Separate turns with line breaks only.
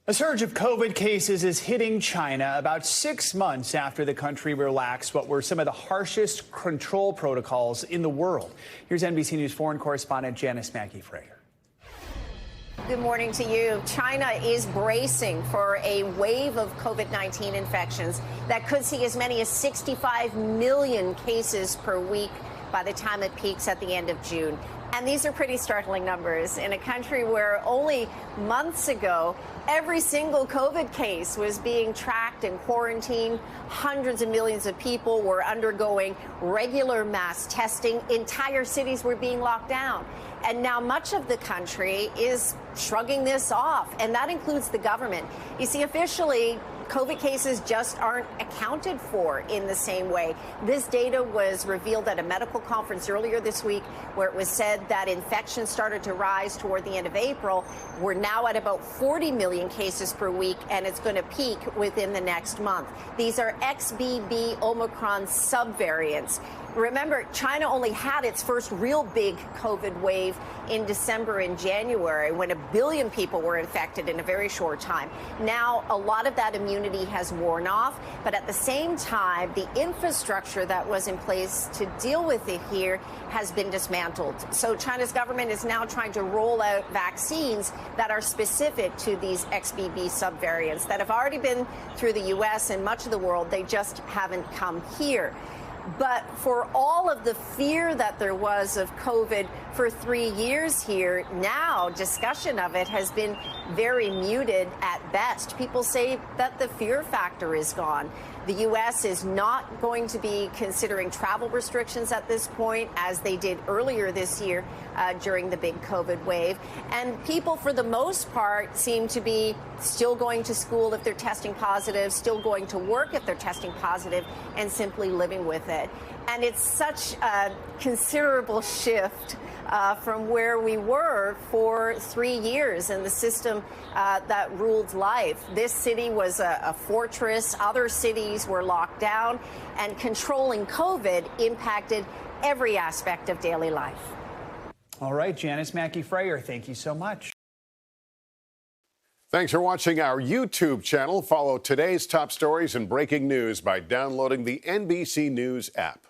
A surge of COVID cases is hitting China about 6 months after the country relaxed what were some of the harshest control protocols in the world. Here's NBC News foreign correspondent Janis Mackey Frayer.
Good morning to you. China is bracing for a wave of COVID-19 infections that could see as many as 65 million cases per week by the time it peaks at the end of June. And these are pretty startling numbers in a country where only months ago, every single COVID case was being tracked and quarantined. Hundreds of millions of people were undergoing regular mass testing. Entire cities were being locked down. And now much of the country is shrugging this off, and that includes the government. You see, officially, COVID cases just aren't accounted for in the same way. This data was revealed at a medical conference earlier this week where it was said that infections started to rise toward the end of April. We're now at about 40 million cases per week, and it's going to peak within the next month. These are XBB Omicron subvariants. Remember, China only had its first real big COVID wave in December and January when 1 billion people were infected in a very short time. Now, a lot of that immunity has worn off, but at the same time, the infrastructure that was in place to deal with it here has been dismantled. So China's government is now trying to roll out vaccines that are specific to these XBB subvariants that have already been through the U.S. and much of the world. They just haven't come here. But for all of the fear that there was of COVID for 3 years here, now discussion of it has been very muted at best. People say that the fear factor is gone. The U.S. is not going to be considering travel restrictions at this point, as they did earlier this year during the big COVID wave. And people, for the most part, seem to be still going to school if they're testing positive, still going to work if they're testing positive, and simply living with it. And it's such a considerable shift from where we were for 3 years in the system that ruled life. This city was a fortress. Other cities were locked down, and controlling COVID impacted every aspect of daily life.
All right, Janis Mackey Frayer, thank you so much.
Thanks for watching our YouTube channel. Follow today's top stories and breaking news by downloading the NBC News app.